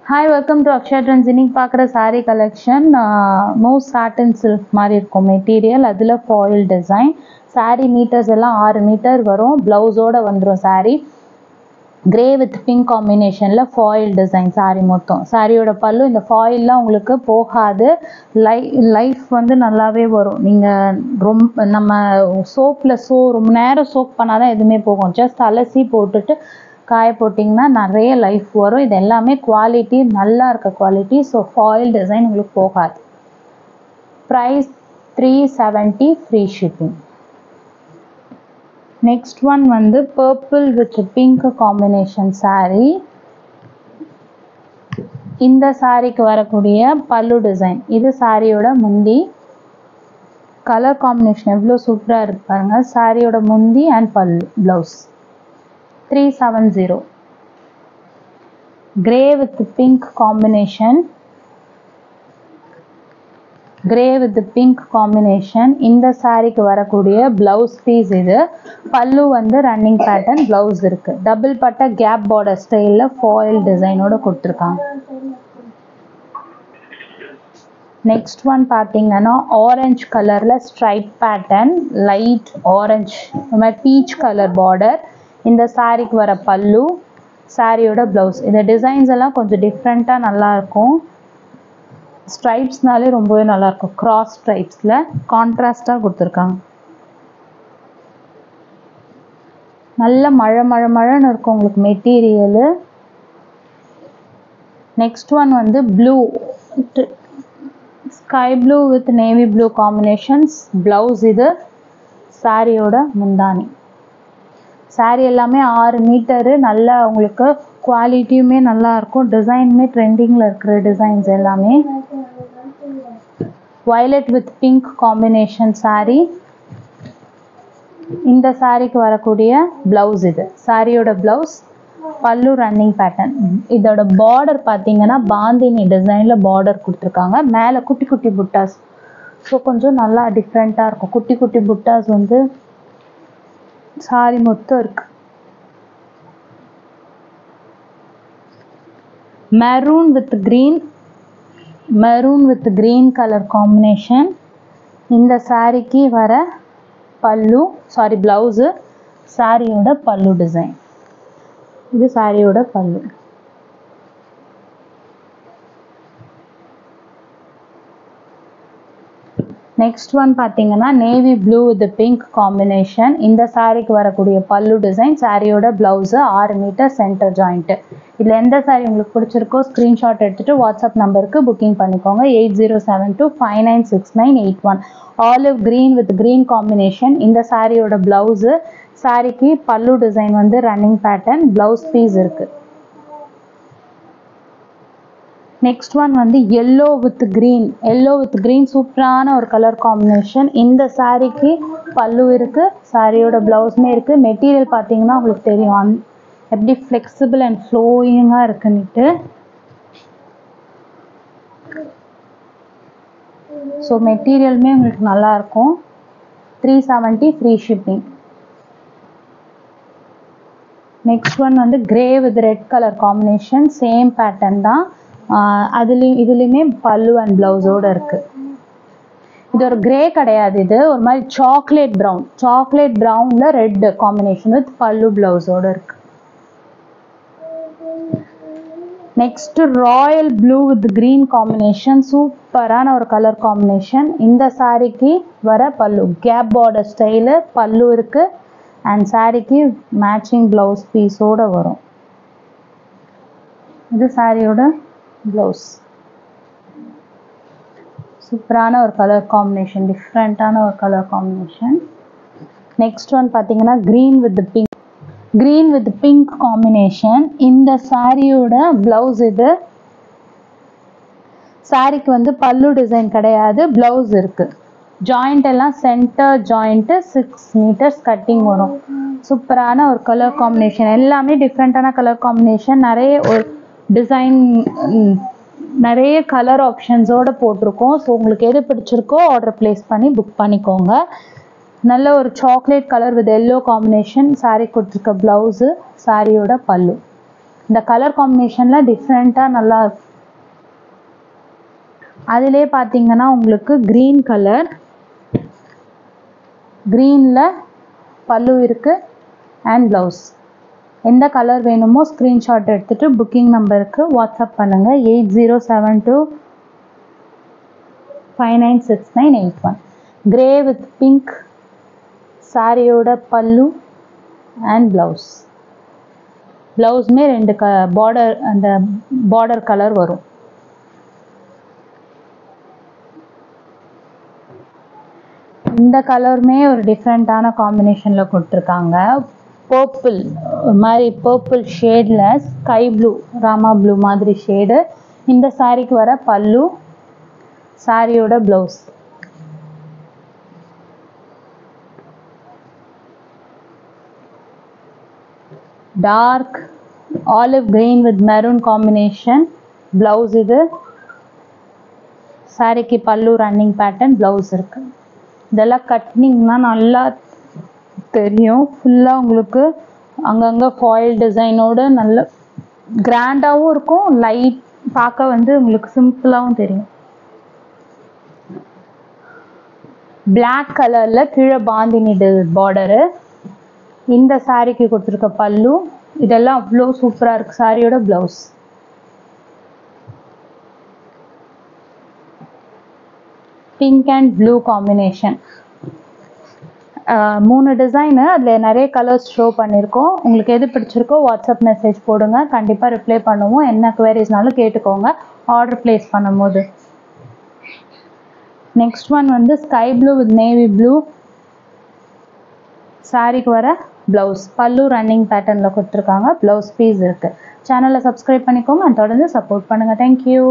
Hi, welcome to Akshay Trends. இன்னைக்கு பார்க்குற saree collection most satin silk மாதிரி இருக்கும் மெட்டீரியல். அதில் foil design. saree meters எல்லாம் 6 மீட்டர் வரும். ப்ளவுஸோடு வந்துடும் saree. grey with pink combinationல foil design saree மொத்தம். சாரியோட பல்லு இந்த ஃபாயில்லாம் உங்களுக்கு போகாது. லைஃப் வந்து நல்லாவே வரும். நீங்கள் நம்ம சோப்பில் ரொம்ப நேரம் சோப் பண்ணால் தான் எதுவுமே போகும். ஜஸ்ட் அலசி போட்டுட்டு காய போட்டிங்கன்னா நிறைய லைஃப் வரும். இது எல்லாமே குவாலிட்டி நல்லா இருக்க குவாலிட்டி. ஸோ ஃபாயில் டிசைன் உங்களுக்கு போகாது. Price 370 free shipping. Next one வந்து purple with pink combination saree. இந்த சாரிக்கு வரக்கூடிய பல்லு டிசைன் இது சாரியோட முந்தி. கலர் காம்பினேஷன் எவ்வளோ சூப்பராக இருக்கு பாருங்க. சாரியோட முந்தி அண்ட் பல்லு blouse 370. grey with pink combination. grey with pink combination. இந்த சாரிக்கு வரக்கூடிய ப்ளவுஸ் பீஸ் இது. பல்லு வந்து ரன்னிங் பேட்டர்ன் ப்ளவுஸ் இருக்கு. டபுள் பட்டை கேப் பார்டர் ஸ்டைலில் ஃபாயில் டிசைனோட கொடுத்துருக்காங்க. நெக்ஸ்ட் ஒன் பார்த்தீங்கன்னா ஆரஞ்சு கலரில் ஸ்ட்ரைப் பேட்டர்ன் லைட் ஆரஞ்சு இந்த மாதிரி பீச் கலர் பார்டர். இந்த சாரிக்கு வர பல்லு சாரியோட ப்ளவுஸ். இந்த டிசைன்ஸ் எல்லாம் கொஞ்சம் டிஃப்ரெண்ட்டாக நல்லாயிருக்கும். ஸ்ட்ரைப்ஸ்னாலே ரொம்பவே நல்லாயிருக்கும். கிராஸ் ஸ்ட்ரைப்ஸில் கான்ட்ராஸ்டாக கொடுத்துருக்காங்க. நல்ல மழைன்னு இருக்கும் உங்களுக்கு மெட்டீரியலு. நெக்ஸ்ட் ஒன் வந்து blue sky blue with navy blue combinations blouse இது. சாரியோட முந்தானி. சாரீ எல்லாமே 6 மீட்டரு. நல்லா உங்களுக்கு குவாலிட்டியுமே நல்லா இருக்கும். டிசைனுமே ட்ரெண்டிங்கில் இருக்கிற டிசைன்ஸ் எல்லாமே. Violet with pink combination saree. இந்த சாரிக்கு வரக்கூடிய ப்ளவுஸ் இது. சாரியோட ப்ளவுஸ் பல்லு ரன்னிங் பேட்டர்ன். இதோட பார்டர் பார்த்தீங்கன்னா பாந்தினி டிசைனில் பார்டர் கொடுத்துருக்காங்க. மேலே குட்டி குட்டி புட்டாஸ். ஸோ கொஞ்சம் நல்லா டிஃப்ரெண்ட்டாக இருக்கும். குட்டி குட்டி புட்டாஸ் வந்து சாரி மொத்தம் இருக்கு. Maroon with green colour combination. இந்த சாரிக்கு வர பல்லு ப்ளவுஸு சாரியோட பல்லு டிசைன். இது சாரியோட பல்லு. நெக்ஸ்ட் ஒன் பார்த்தீங்கன்னா navy blue with pink combination. இந்த சாரிக்கு வரக்கூடிய பல்லு டிசைன் சாரியோட ப்ளவுஸு 6 மீட்டர் சென்டர் ஜாயிண்ட்டு. இதில் எந்த சாரி உங்களுக்கு பிடிச்சிருக்கோ ஸ்க்ரீன்ஷாட் எடுத்துகிட்டு வாட்ஸ்அப் நம்பருக்கு புக்கிங் பண்ணிக்கோங்க. 8072596981. Olive green with green combination. இந்த சாரியோட ப்ளவுஸு சாரிக்கு பல்லு டிசைன் வந்து ரன்னிங் பேட்டர்ன் ப்ளவுஸ் பீஸ் இருக்குது. நெக்ஸ்ட் ஒன் வந்து எல்லோ வித் க்ரீன் சூப்பரான ஒரு கலர் காம்பினேஷன். இந்த சாரிக்கு பல்லு இருக்குது. சாரியோட ப்ளவுஸுமே இருக்குது. மெட்டீரியல் பார்த்தீங்கன்னா உங்களுக்கு தெரியும் எப்படி ஃப்ளெக்சிபிள் அண்ட் ஃப்ளோயிங்காக இருக்குன்னுட்டு. ஸோ மெட்டீரியலுமே உங்களுக்கு நல்லாயிருக்கும். 370 ஃப்ரீ ஷிப்பிங். நெக்ஸ்ட் ஒன் வந்து grey with red colour combination. Same pattern தான். இதுலேயுமே பல்லு அண்ட் ப்ளவுஸோடு இருக்குது. இது ஒரு கிரே கிடையாது. இது ஒரு மாதிரி சாக்லேட் ப்ரௌனில் ரெட் காம்பினேஷன் வித் பல்லு ப்ளவுஸோடு இருக்குது. Next Royal blue with green combination. சூப்பரான ஒரு கலர் காம்பினேஷன். இந்த சாரிக்கு வர பல்லு கேப் பார்டர் ஸ்டைலு பல்லு இருக்குது. அண்ட் சாரிக்கு மேட்சிங் ப்ளவுஸ் பீஸோடு வரும். இது சாரியோட ப்ளவுஸ். சூப்பரான ஒரு கலர் காம்பினேஷன். டிஃப்ரெண்ட்டான ஒரு கலர் காம்பினேஷன். நெக்ஸ்ட் ஒன் பார்த்தீங்கன்னா க்ரீன் வித் பிங்க் காம்பினேஷன். இந்த சாரியோட ப்ளவுஸ் இது. சாரிக்கு வந்து பல்லு டிசைன் கிடையாது. ப்ளவுஸ் இருக்குது. ஜாயிண்ட் எல்லாம் சென்டர் ஜாயிண்ட்டு 6 மீட்டர்ஸ் கட்டிங் வரும். சூப்பரான ஒரு கலர் காம்பினேஷன். எல்லாமே டிஃப்ரெண்ட்டான கலர் காம்பினேஷன். நிறைய ஒரு டிசைன் நிறைய கலர் ஆப்ஷன்ஸோடு போட்டிருக்கோம். ஸோ உங்களுக்கு எது பிடிச்சிருக்கோ ஆர்டர் ப்ளேஸ் பண்ணி புக் பண்ணிக்கோங்க. நல்ல ஒரு chocolate colour with yellow combination. Sari கொடுத்துருக்க ப்ளவுஸு சாரியோட பல்லு. இந்த கலர் காம்பினேஷனில் டிஃப்ரெண்ட்டாக நல்லா இருக்கும். அதிலே பார்த்தீங்கன்னா உங்களுக்கு க்ரீன் கலர், க்ரீனில் பல்லு இருக்குது அண்ட் ப்ளவுஸ். எந்த கலர் வேணுமோ ஸ்க்ரீன்ஷாட் எடுத்துகிட்டு புக்கிங் நம்பருக்கு வாட்ஸ்அப் பண்ணுங்கள் 8072596981. கிரே வித் பிங்க் சாரியோட பல்லு அண்ட் ப்ளவுஸ். ப்ளவுஸுமே 2 பார்டர், அந்த பார்டர் கலர் வரும். இந்த கலருமே ஒரு டிஃப்ரெண்ட்டான காம்பினேஷனில் கொடுத்துருக்காங்க. பர்பிள் மாதிரி பர்பிள் ஷேடில் ஸ்கை ப்ளூ, ராமா ப்ளூ மாதிரி ஷேடு. இந்த சாரீக்கு வர பல்லு, சாரியோட blouse. Dark olive green with maroon combination blouse. இது சாரிக்கு பல்லு, ரன்னிங் பேட்டர்ன், ப்ளவுஸ் இருக்குது. இதெல்லாம் கட்டினீங்கன்னா நல்லா தெரியும். ஃபுல்லாக உங்களுக்கு அங்கங்கே ஃபாயில் டிசைனோட நல்ல கிராண்டாகவும் இருக்கும். லைட் பார்க்க உங்களுக்கு சிம்பிளாகவும் தெரியும். பிளாக் கலரில் கீழே பாந்தினி பார்டரு. இந்த சாரிக்கு கொடுத்துருக்க பல்லு. இதெல்லாம் அவ்வளோ சூப்பராக இருக்குது. சாரியோட blouse. Pink and blue combination. 3 design, அதில் நிறைய கலர்ஸ் ஷோ பண்ணியிருக்கோம். உங்களுக்கு எது பிடிச்சிருக்கோ வாட்ஸ்அப் மெசேஜ் போடுங்க, கண்டிப்பாக ரிப்ளை பண்ணுவோம். என்ன குவரிஸ்னாலும் கேட்டுக்கோங்க ஆர்டர் ப்ளேஸ் பண்ணும்போது. Next one sky blue with navy blue. சாரிக்கு வர ப்ளவுஸ், பல்லு ரன்னிங் பேட்டர்னில் கொடுத்துருக்காங்க. ப்ளவுஸ் பீஸ் இருக்குது. சேனலை சப்ஸ்கிரைப் பண்ணிக்கோங்க அண்ட் தொடர்ந்து சப்போர்ட் பண்ணுங்கள். தேங்க்யூ.